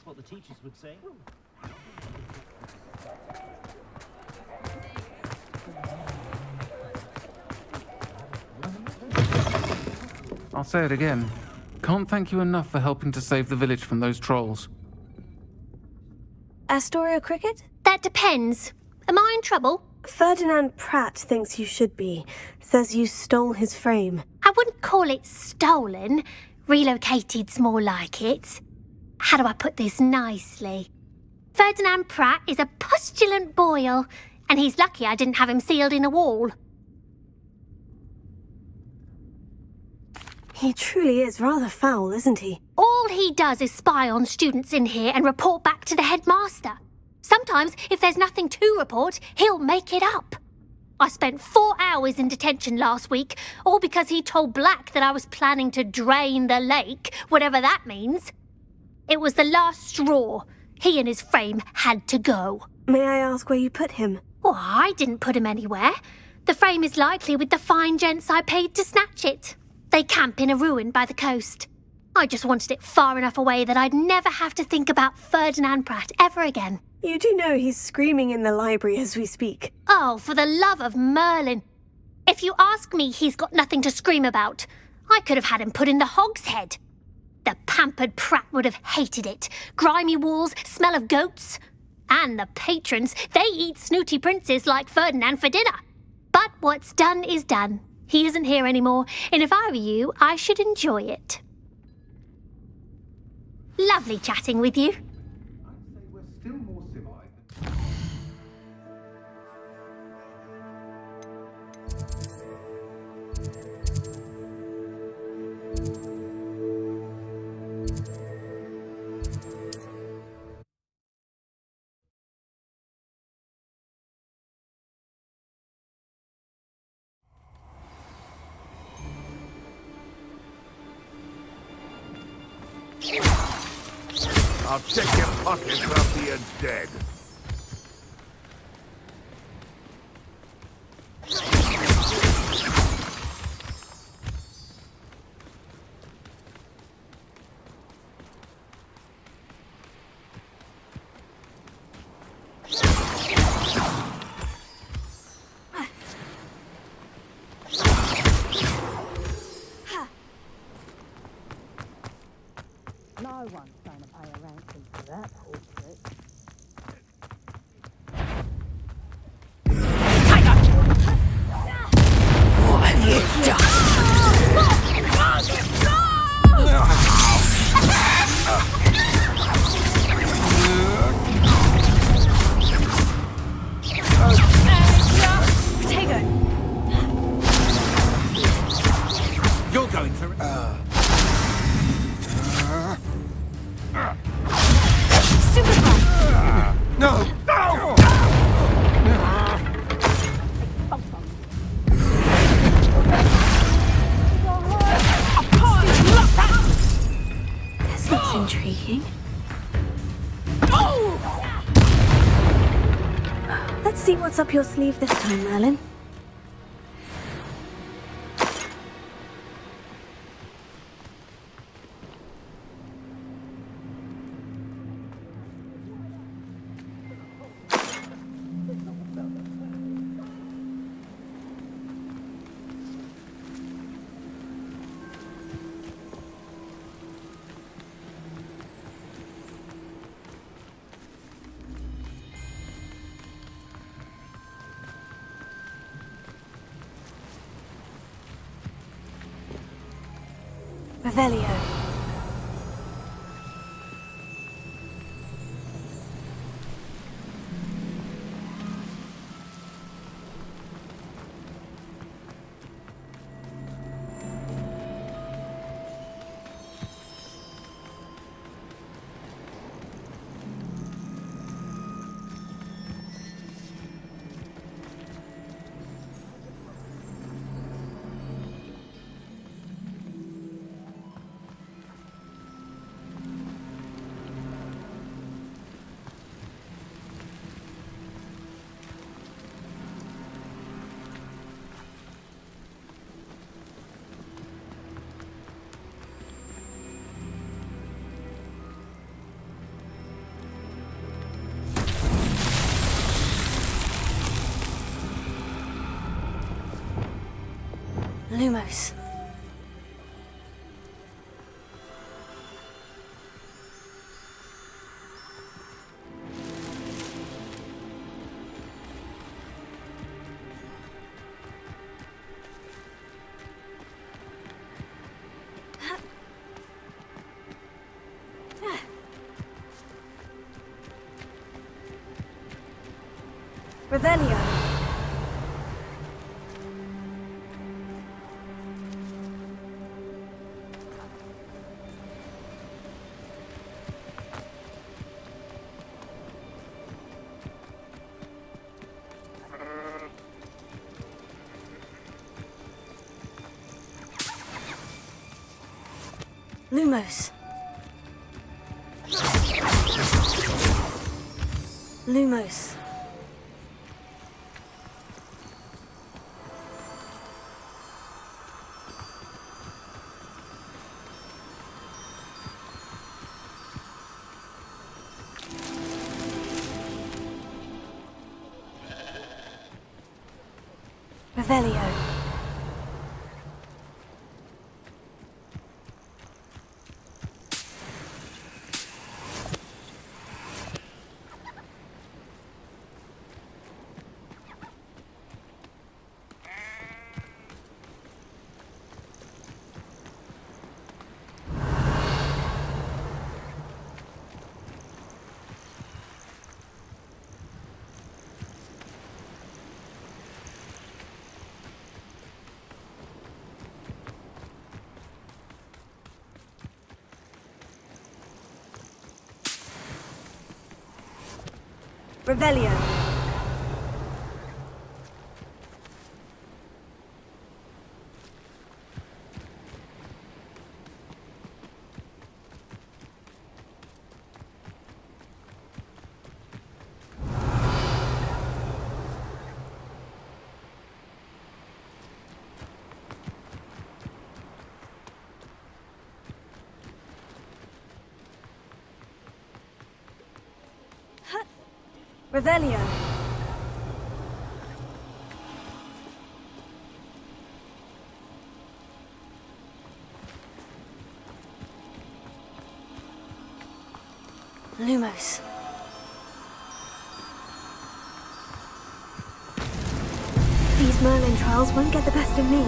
what the teachers would say. I'll say it again. Can't thank you enough for helping to save the village from those trolls. Astoria Cricket? That depends. Am I in trouble? Ferdinand Pratt thinks you should be. Says you stole his frame. I wouldn't call it stolen. Relocated's more like it. How do I put this nicely? Ferdinand Pratt is a postulant boil, and he's lucky I didn't have him sealed in a wall. He truly is rather foul, isn't he? All he does is spy on students in here and report back to the headmaster. Sometimes, if there's nothing to report, he'll make it up. I spent 4 hours in detention last week, all because he told Black that I was planning to drain the lake, whatever that means. It was the last straw. He and his frame had to go. May I ask where you put him? Well, I didn't put him anywhere. The frame is likely with the fine gents I paid to snatch it. They camp in a ruin by the coast. I just wanted it far enough away that I'd never have to think about Ferdinand Pratt ever again. You do know he's screaming in the library as we speak. Oh, for the love of Merlin. If you ask me, he's got nothing to scream about. I could have had him put in the hogshead. The pampered Pratt would have hated it. Grimy walls, smell of goats. And the patrons, they eat snooty princes like Ferdinand for dinner. But what's done is done. He isn't here anymore, and if I were you, I should enjoy it. Lovely chatting with you. I'd say we're still more civilized. I'll check your pockets after you're dead. No one's going to pay a ransom for that portrait. What have you Potato! You're going for it. No! This looks intriguing. Let's see what's up your sleeve this time, Merlin. Revelio. Lumos. Revelio. Lumos. Lumos. Revelio. Revelio. Revelio. Lumos. These Merlin trials won't get the best of me.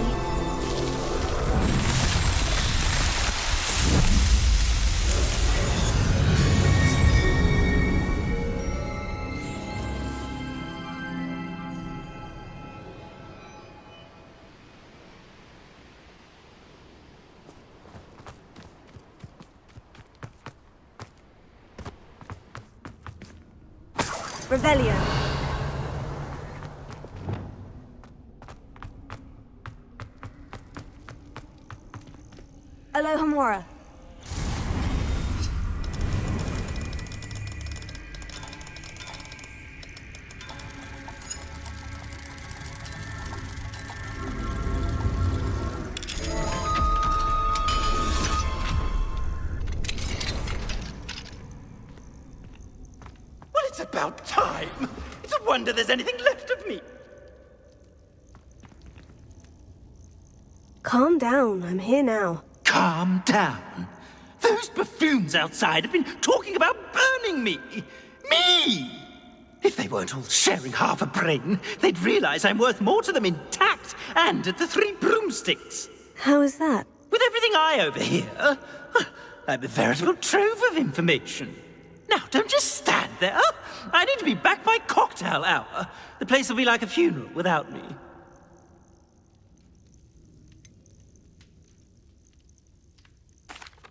Revelio. Alohomora. Well, it's about time. It's a wonder there's anything left of me. Calm down, I'm here now. Calm down. Those buffoons outside have been talking about burning me. Me! If they weren't all sharing half a brain, they'd realize I'm worth more to them intact and at the Three Broomsticks. How is that? With everything I overhear, I'm a veritable trove of information. Now, don't just stand there. I need to be back by cocktail hour. The place will be like a funeral without me.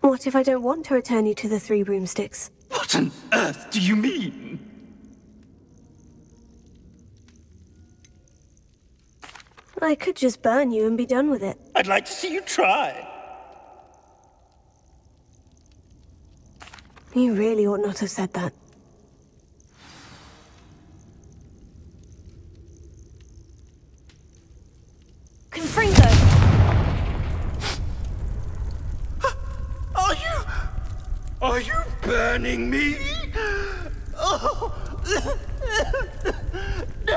What if I don't want to return you to the Three Broomsticks? What on earth do you mean? I could just burn you and be done with it. I'd like to see you try. You really ought not have said that. Confringo! Are you burning me? Oh. No! No!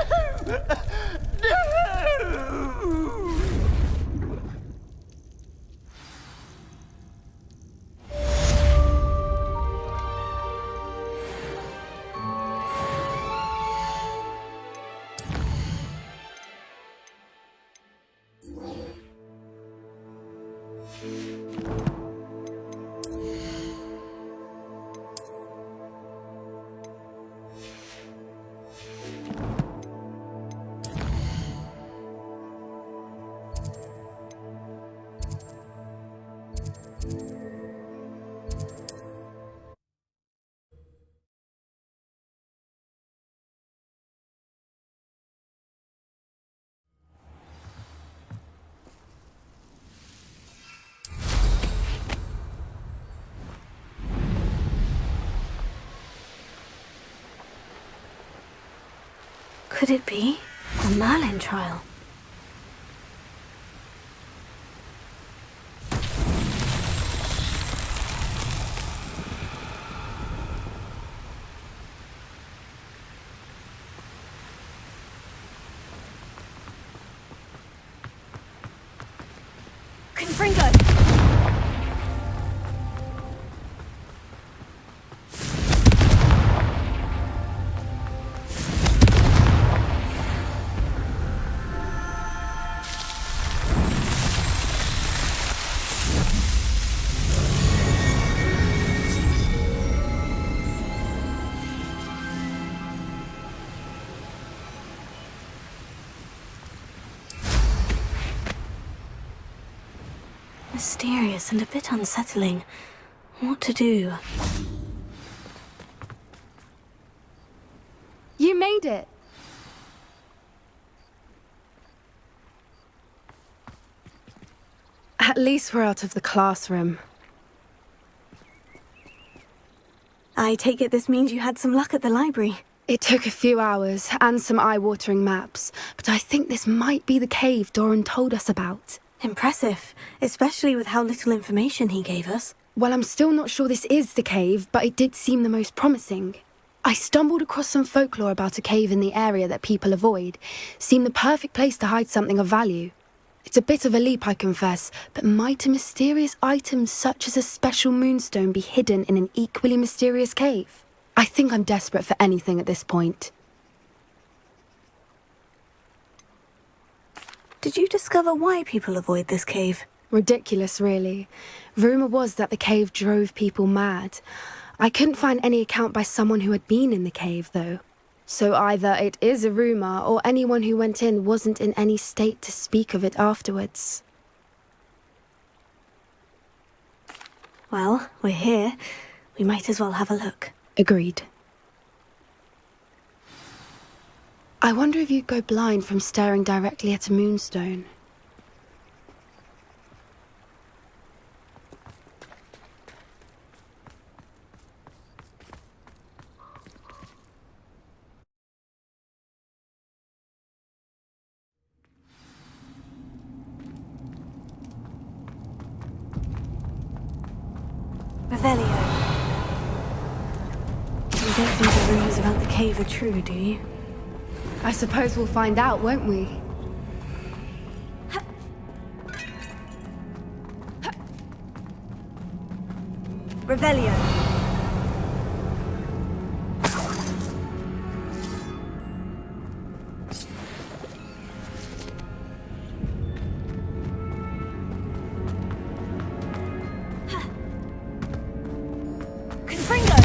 Could it be a Merlin trial? Confringo! Mysterious and a bit unsettling. What to do? You made it! At least we're out of the classroom. I take it this means you had some luck at the library. It took a few hours and some eye-watering maps, but I think this might be the cave Doran told us about. Impressive, especially with how little information he gave us. Well, I'm still not sure this is the cave, but it did seem the most promising. I stumbled across some folklore about a cave in the area that people avoid. Seemed the perfect place to hide something of value. It's a bit of a leap, I confess, but might a mysterious item such as a special moonstone be hidden in an equally mysterious cave? I think I'm desperate for anything at this point. Did you discover why people avoid this cave? Ridiculous, really. Rumour was that the cave drove people mad. I couldn't find any account by someone who had been in the cave, though. So either it is a rumour, or anyone who went in wasn't in any state to speak of it afterwards. Well, we're here. We might as well have a look. Agreed. I wonder if you'd go blind from staring directly at a moonstone. Revelio. You don't think the rumours about the cave are true, do you? I suppose we'll find out, won't we? Revelio. Confringo!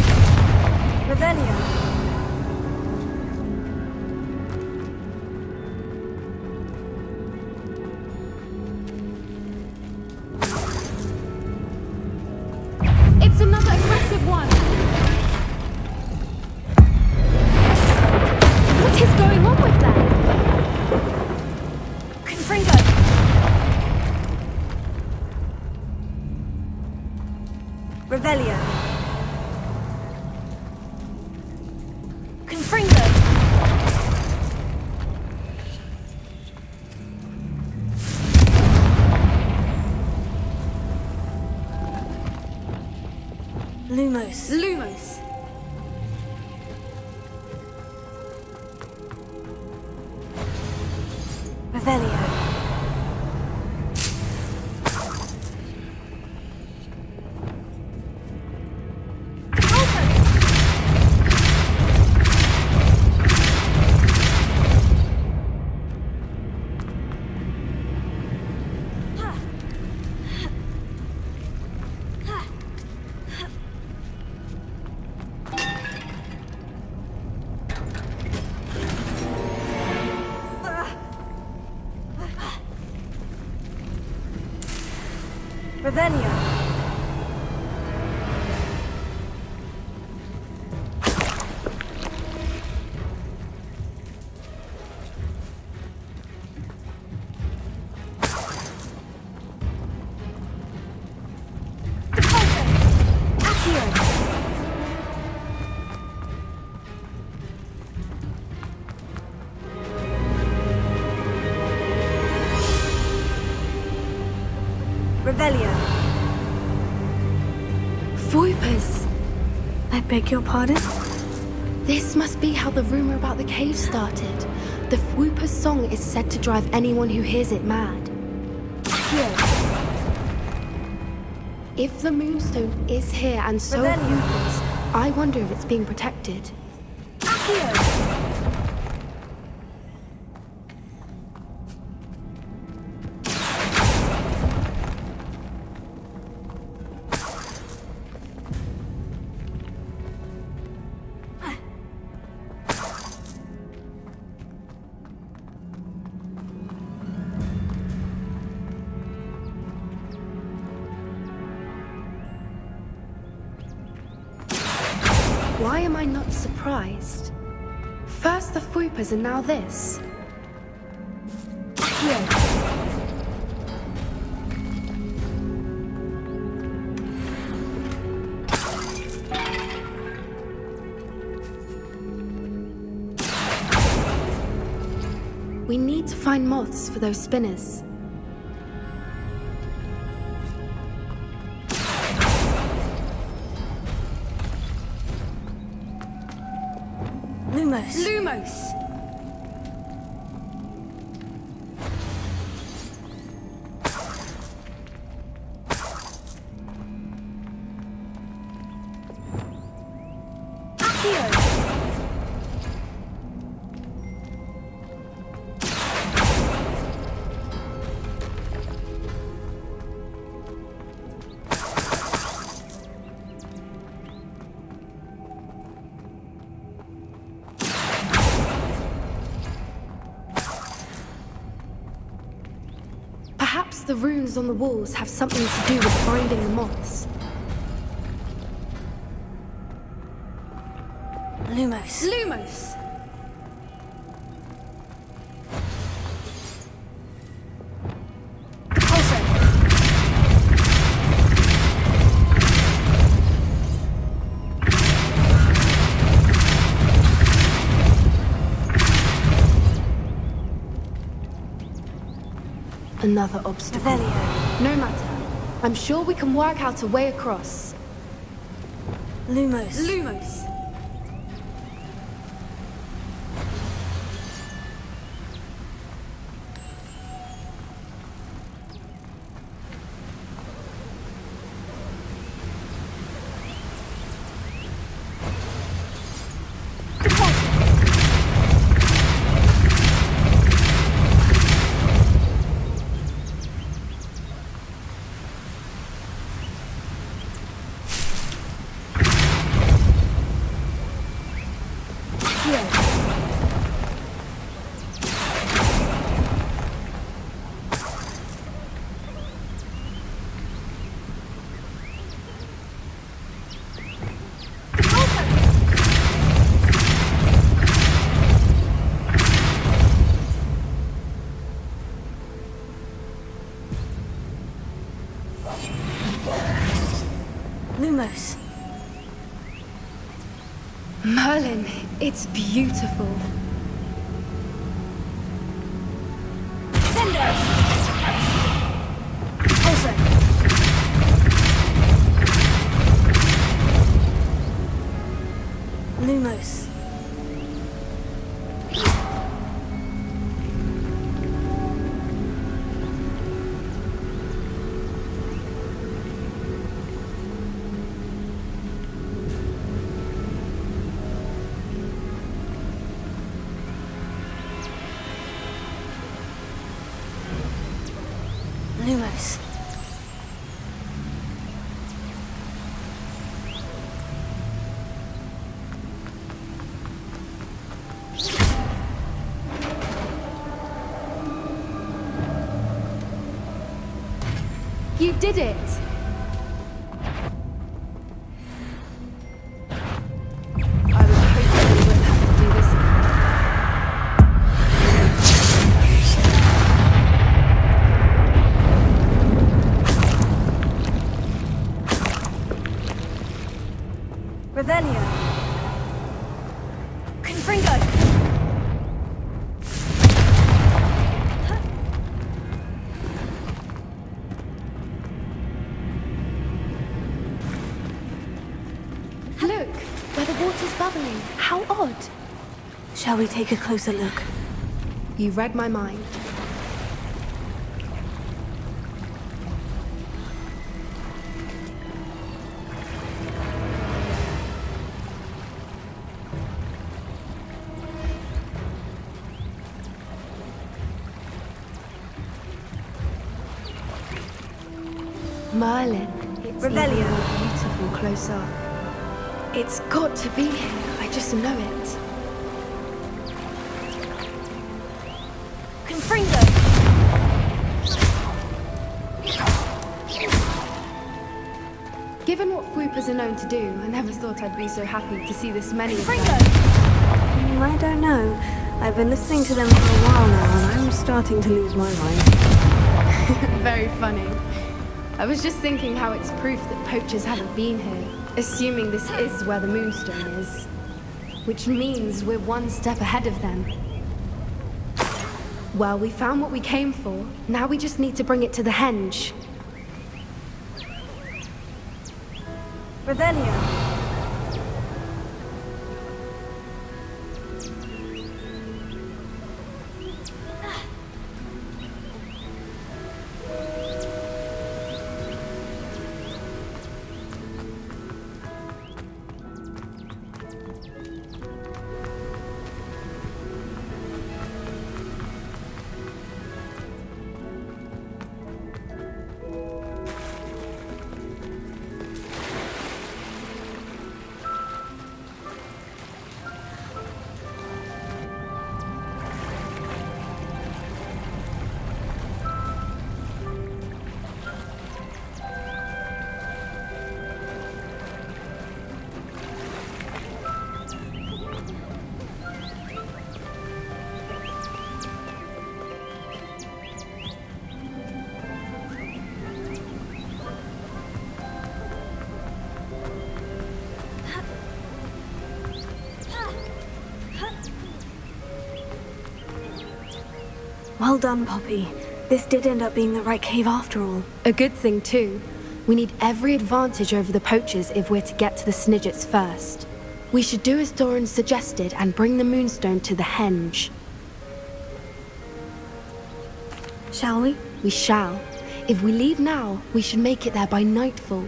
Revelio. It's another aggressive one! What is going on with them? Confringo! Revelio. Confringo! Lumos. Lumos! Revelio. Revelio. Voipers! I beg your pardon? This must be how the rumor about the cave started. The Fwooper's song is said to drive anyone who hears it mad. If the Moonstone is here and so are Fwoopers, I wonder if it's being protected. Why am I not surprised? First the Fwoopers and now this. We need to find moths for those spinners. Lumos. Lumos! Perhaps the runes on the walls have something to do with finding the moths. Lumos. Lumos! Another obstacle. Revelio. No matter. I'm sure we can work out a way across. Lumos. Lumos! Lumos. Merlin, it's beautiful. Lumos. Lumos. You did it! I was hoping we wouldn't have to do this again. Revelio. Confringo. water's bubbling. How odd. Shall we take a closer look? You read my mind. Merlin. It's Revelio. even more beautiful close up. It's got to be here. I just know it. Confringo! Given what Whoopers are known to do, I never thought I'd be so happy to see this many of them. I don't know. I've been listening to them for a while now, and I'm starting to lose my mind. Very funny. I was just thinking how it's proof that poachers haven't been here, assuming this is where the Moonstone is. Which means we're one step ahead of them. Well, we found what we came for. Now we just need to bring it to the henge. Revelio. Well done, Poppy. This did end up being the right cave after all. A good thing, too. We need every advantage over the poachers if we're to get to the Snidgets first. We should do as Doran suggested and bring the Moonstone to the henge. Shall we? We shall. If we leave now, we should make it there by nightfall.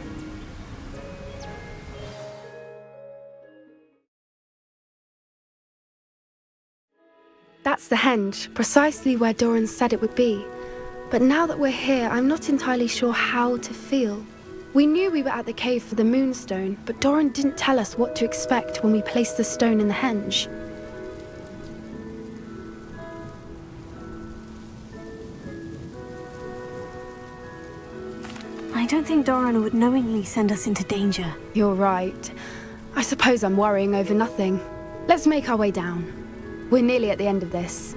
That's the henge, precisely where Doran said it would be. But now that we're here, I'm not entirely sure how to feel. We knew we were at the cave for the Moonstone, but Doran didn't tell us what to expect when we placed the stone in the henge. I don't think Doran would knowingly send us into danger. You're right. I suppose I'm worrying over nothing. Let's make our way down. We're nearly at the end of this.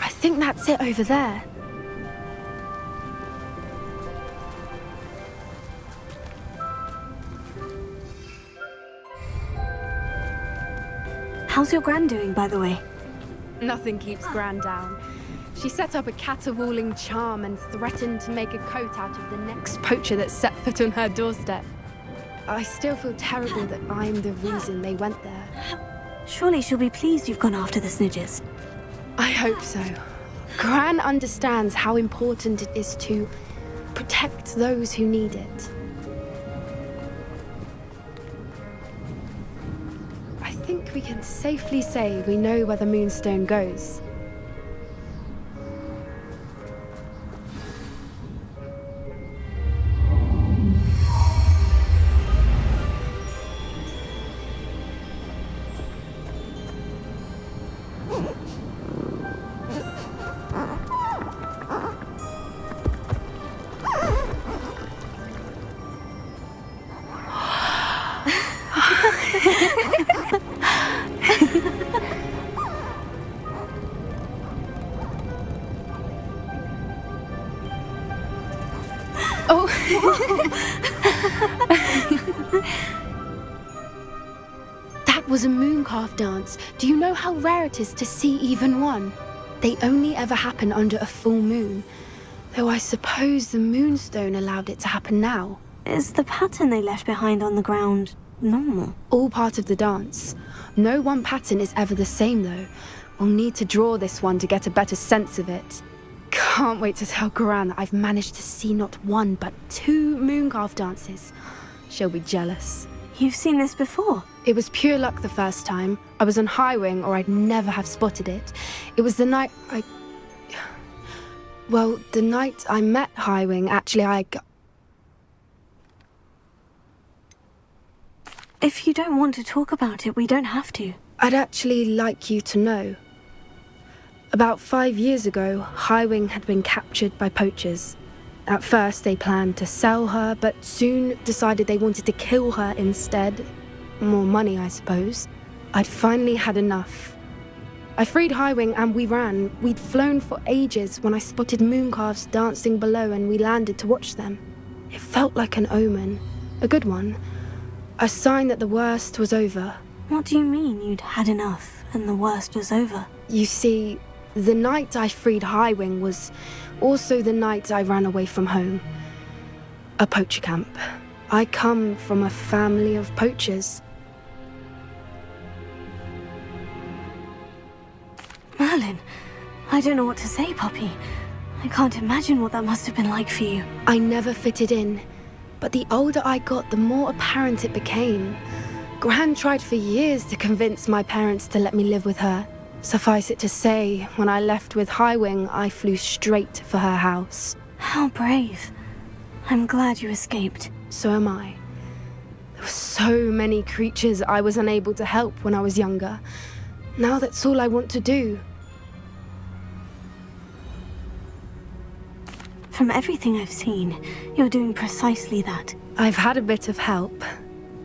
I think that's it over there. How's your Gran doing, by the way? Nothing keeps Gran down. She set up a caterwauling charm and threatened to make a coat out of the next poacher that set foot on her doorstep. I still feel terrible that I'm the reason they went there. Surely she'll be pleased you've gone after the Snidgets. I hope so. Gran understands how important it is to protect those who need it. I think we can safely say we know where the Moonstone goes. Oh. That was a mooncalf dance. Do you know how rare it is to see even one? They only ever happen under a full moon. Though I suppose the Moonstone allowed it to happen now. Is the pattern they left behind on the ground normal. All part of the dance. No one pattern is ever the same, though. We'll need to draw this one to get a better sense of it. Can't wait to tell Gran that I've managed to see not one, but 2 mooncalf dances. She'll be jealous. You've seen this before? It was pure luck the first time. I was on Highwing, or I'd never have spotted it. It was the night Well, the night I met Highwing, actually, If you don't want to talk about it, we don't have to. I'd actually like you to know. About 5 years ago, Highwing had been captured by poachers. At first, they planned to sell her, but soon decided they wanted to kill her instead. More money, I suppose. I'd finally had enough. I freed Highwing and we ran. We'd flown for ages when I spotted mooncalves dancing below and we landed to watch them. It felt like an omen. A good one. A sign that the worst was over. What do you mean you'd had enough and the worst was over? You see, the night I freed Highwing was also the night I ran away from home. A poacher camp. I come from a family of poachers. Merlin, I don't know what to say, Poppy. I can't imagine what that must have been like for you. I never fitted in, but the older I got, the more apparent it became. Gran tried for years to convince my parents to let me live with her. Suffice it to say, when I left with Highwing, I flew straight for her house. How brave. I'm glad you escaped. So am I. There were so many creatures I was unable to help when I was younger. Now that's all I want to do. From everything I've seen, you're doing precisely that. I've had a bit of help.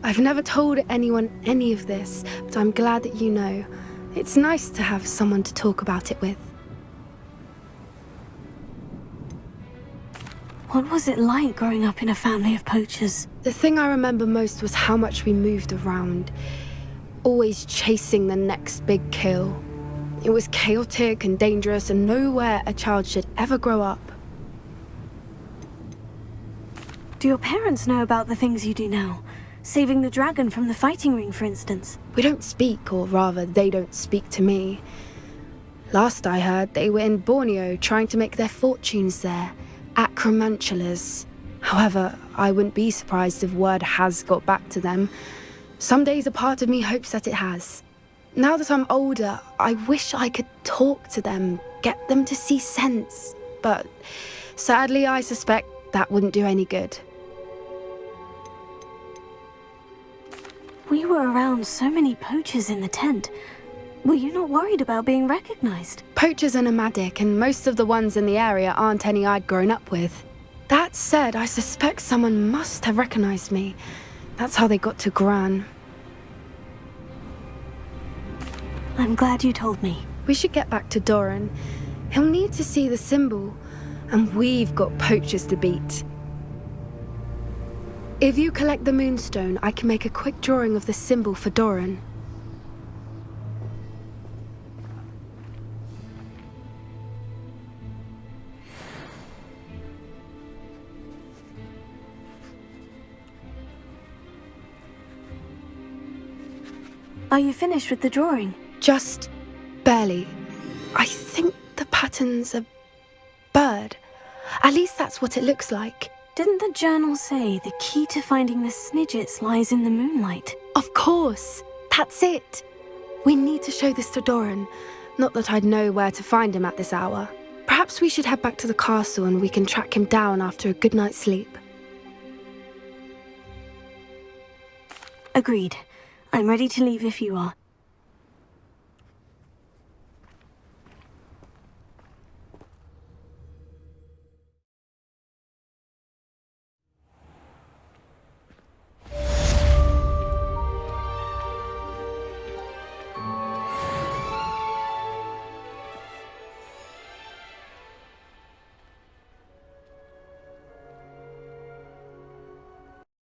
I've never told anyone any of this, but I'm glad that you know. It's nice to have someone to talk about it with. What was it like growing up in a family of poachers? The thing I remember most was how much we moved around, always chasing the next big kill. It was chaotic and dangerous and nowhere a child should ever grow up. Do your parents know about the things you do now? Saving the dragon from the fighting ring, for instance? We don't speak, or rather, they don't speak to me. Last I heard, they were in Borneo trying to make their fortunes there. Acromantulas. However, I wouldn't be surprised if word has got back to them. Some days a part of me hopes that it has. Now that I'm older, I wish I could talk to them, get them to see sense. But sadly, I suspect that wouldn't do any good. We were around so many poachers in the tent. Were you not worried about being recognized? Poachers are nomadic, and most of the ones in the area aren't any I'd grown up with. That said, I suspect someone must have recognized me. That's how they got to Gran. I'm glad you told me. We should get back to Doran. He'll need to see the symbol, and we've got poachers to beat. If you collect the moonstone, I can make a quick drawing of the symbol for Doran. Are you finished with the drawing? Just barely. I think the pattern's a bird. At least that's what it looks like. Didn't the journal say the key to finding the Snidgets lies in the moonlight? Of course. That's it. We need to show this to Doran. Not that I'd know where to find him at this hour. Perhaps we should head back to the castle and we can track him down after a good night's sleep. Agreed. I'm ready to leave if you are.